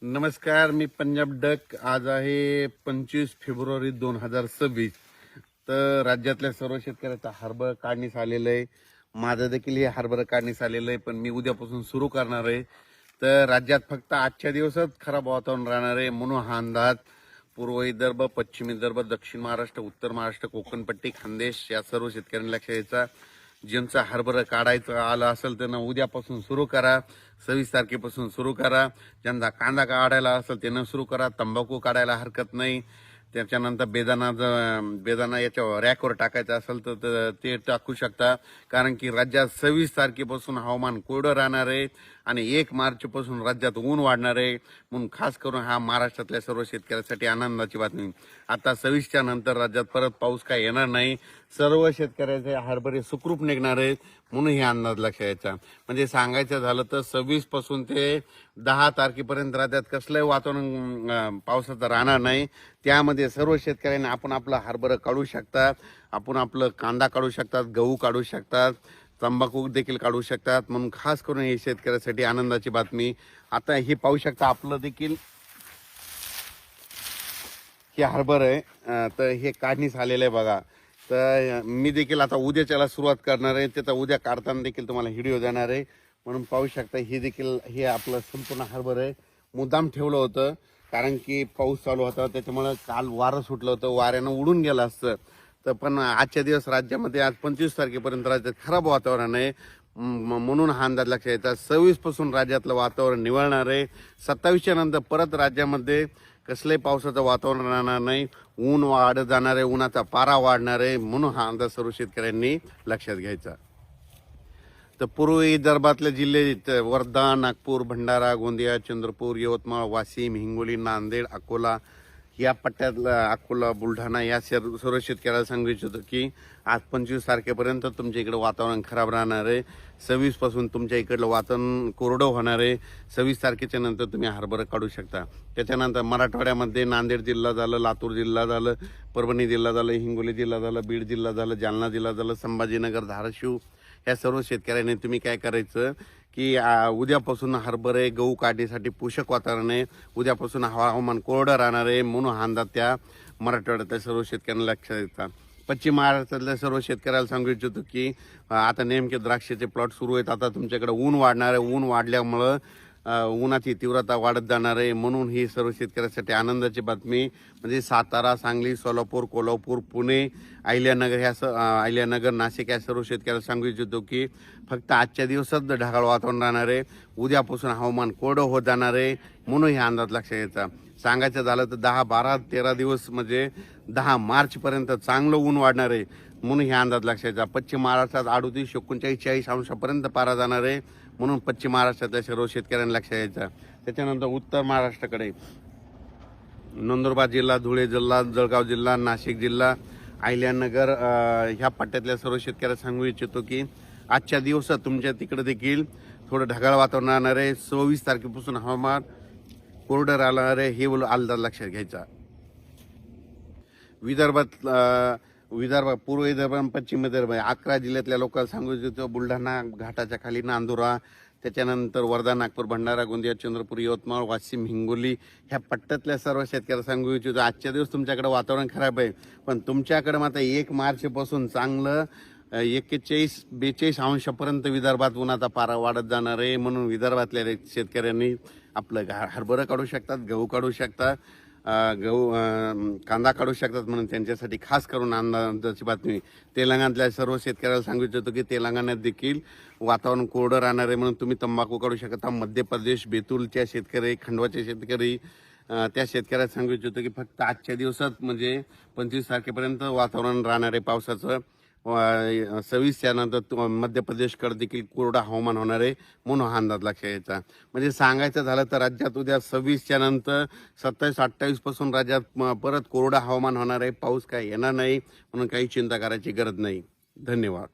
नमस्कार, मी पंजाब डक. आज आहे 25 फेब्रुवारी 2026. तर राज्यातल्या सर्व शेतकऱ्याचा हरभरा काढणीस आलेलं आहे. माझं देखील हे हरभरा काढणीस आलेलं आहे, पण मी उद्यापासून सुरू करणार आहे. तर राज्यात फक्त आजच्या दिवसात खराब वातावरण राहणार आहे म्हणून हा अंदाज. पूर्व विदर्भ, पश्चिम विदर्भ, दक्षिण महाराष्ट्र, उत्तर महाराष्ट्र, कोकणपट्टी, खानदेश या सर्व शेतकऱ्यांनी लक्ष द्यायचा. ज्यांचा हरभरा काढायचं आलं असेल त्यांना उद्यापासून सुरू करा. 26 तारखेपासून सुरू करा. ज्यांचा कांदा काढायला असेल त्यांना सुरू करा. तंबाखू काढायला हरकत नाही. त्याच्यानंतर बेदाना याच्या रॅकवर टाकायचं असेल तर ते टाकू शकता. कारण की राज्यात 26 तारखेपासून हवामान कोरडं राहणार आहे आणि 1 मार्चपासून राज्यात ऊन वाढणार आहे. म्हणून खास करून हा महाराष्ट्रातल्या सर्व शेतकऱ्यांसाठी आनंदाची बातमी. आता 26च्या नंतर राज्यात परत पाऊस काय येणार नाही. सर्व शेतकऱ्याचे हरभरे सुखरूप निघणार आहेत म्हणून हे अंदाज लक्षात यायचा. म्हणजे सांगायचं झालं तर 26 पासून ते 10 तारखेपर्यंत राज्यात कसलंही वातावरण पावसाचं राहणार नाही. त्यामध्ये सर्व शेतकऱ्यांनी आपण आपला हरभरा काढू शकतात, आपण आपलं कांदा काढू शकतात, गहू काढू शकतात, तंबाखू देखील काढू शकतात. म्हणून खास करून हे शेतकऱ्यासाठी आनंदाची बातमी. आता हे पाहू शकता आपलं देखील हे हरभरा आहे. तर हे काढणीस आलेलं आहे बघा. तर मी देखील आता उद्याच्याला सुरुवात करणार आहे. त्याचा उद्या काढताना देखील तुम्हाला व्हिडिओ देणार आहे. म्हणून पाहू शकता हे आपलं संपूर्ण हरभरा आहे. मुद्दाम ठेवलं होतं कारण की पाऊस चालू होता, त्याच्यामुळे काल वारं सुटलं होतं, वाऱ्यानं उडून गेलं असतं. तर पण आजच्या दिवस राज्यामध्ये आज 25 तारखेपर्यंत राज्यात खराब वातावरण आहे म्हणून हा अंदाज लक्षात येतात. 26 पासून राज्यातलं वातावरण निवळणार आहे. 27च्या नंतर परत राज्यामध्ये कसलंही पावसाचं वातावरण राहणार नाही. ऊन वाढत जाणार आहे, उन्हाचा पारा वाढणार आहे म्हणून हा अंदाज सर्व शेतकऱ्यांनी लक्षात घ्यायचा. तर पूर्व विदर्भातले जिल्हे वर्धा, नागपूर, भंडारा, गोंदिया, चंद्रपूर, यवतमाळ, वाशिम, हिंगोली, नांदेड, अकोला या पट्ट्यातला अकोला, बुलढाणा या सर्व शेतकऱ्याला सांगू इच्छितो की आज 25 तारखेपर्यंत तुमच्या इकडे वातावरण खराब राहणार आहे. 26 पासून तुमच्या इकडलं वातावरण कोरडं होणार आहे. 26 तारखेच्या नंतर तुम्ही हरभरा काढू शकता. त्याच्यानंतर मराठवाड्यामध्ये नांदेड जिल्हा झालं, लातूर जिल्हा झालं, परभणी जिल्हा झालं, हिंगोली जिल्हा झालं, बीड जिल्हा झालं, जालना जिल्हा झालं, संभाजीनगर, धाराशिव या सर्व शेतकऱ्यांनी तुम्ही काय करायचं की उद्यापासून हरभरे गहू काढणीसाठी पोषक वातावरण आहे. उद्यापासून हवामान कोरडं राहणार आहे म्हणून हा अंदाज त्या मराठवाड्यातल्या सर्व शेतकऱ्यांना लक्षात येतात. पश्चिम महाराष्ट्रातल्या सर्व शेतकऱ्याला सांगू इच्छितो की आता नेमके द्राक्षाचे प्लॉट सुरू आहेत. आता तुमच्याकडे ऊन वाढणार आहे. ऊन वाढल्यामुळं उन्हाची तीव्रता वाढत जाणार आहे म्हणून ही सर्व शेतकऱ्यांसाठी आनंदाची बातमी. म्हणजे सातारा, सांगली, सोलापूर, कोल्हापूर, पुणे, अहिल्यानगर, नाशिक या सर्व शेतकऱ्याला सांगू इच्छितो की फक्त आजच्या दिवसात ढगाळ वातावरण राहणार आहे. उद्यापासून हवामान कोरडं होत जाणार आहे म्हणून हे अंदाज लक्षात घ्यायचा. सांगायचं झालं तर 10, 12, 13 दिवस म्हणजे 10 मार्चपर्यंत चांगलं ऊन वाढणार आहे म्हणून हे अंदाज लक्षात घ्यायचा. पश्चिम महाराष्ट्रात 38, 39, 40 अंशापर्यंत पारा जाणार आहे म्हणून पश्चिम महाराष्ट्रातल्या सर्व शेतकऱ्यांना लक्षात यायचं. त्याच्यानंतर उत्तर महाराष्ट्राकडे नंदुरबार जिल्हा, धुळे जिल्हा, जळगाव जिल्हा, नाशिक जिल्हा, अहिल्यानगर ह्या पट्ट्यातल्या सर्व शेतकऱ्यांना सांगू इच्छितो की आजच्या दिवसात तुमच्या तिकडे देखील थोडं ढगाळ वातावरण राहणार आहे. 26 तारखेपासून हवामान कोरडं राहणार आहे हे अंदाज लक्षात घ्यायचा. विदर्भ, पूर्व विदर्भ आणि पश्चिम विदर्भ 11 जिल्ह्यातल्या लोकांना सांगू इच्छितो. बुलढाणा घाटाच्या खाली नांदुरा, त्याच्यानंतर वर्धा, नागपूर, भंडारा, गोंदिया, चंद्रपूर, यवतमाळ, वाशिम, हिंगोली ह्या पट्ट्यातल्या सर्व शेतकऱ्याला सांगू इच्छितो. आजच्या दिवस तुमच्याकडे वातावरण खराब आहे पण तुमच्याकडे मात्र 1 मार्चपासून चांगलं 41-42 अंशापर्यंत विदर्भात उन्हाचा पारा वाढत जाणार आहे म्हणून विदर्भातल्या शेतकऱ्यांनी आपलं हरभरा काढू शकतात, गहू काढू शकतात, कांदा काढू शकतात म्हणून त्यांच्यासाठी खास करून आनंदाची बातमी. तेलंगणातल्या सर्व शेतकऱ्याला सांगू इच्छितो की तेलंगणात देखील वातावरण कोरडं राहणार आहे म्हणून तुम्ही तंबाखू काढू शकता. मध्य प्रदेश, बेतूलच्या शेतकरी, खंडवाचे शेतकरी त्या शेतकऱ्याला सांगू इच्छितो की फक्त आजच्या दिवसात म्हणजे 25 तारखेपर्यंत वातावरण राहणार आहे पावसाचं. 26च्या नंतर मध्य प्रदेशकडे देखील कोरडा हवामान होणार आहे म्हणून हा अंदाज लक्षात यायचा. म्हणजे सांगायचं झालं तर राज्यात उद्या 26च्या नंतर 27-28 पासून राज्यात परत कोरडा हवामान होणार आहे. पाऊस काय येणार नाही म्हणून काही चिंता करायची गरज नाही. धन्यवाद.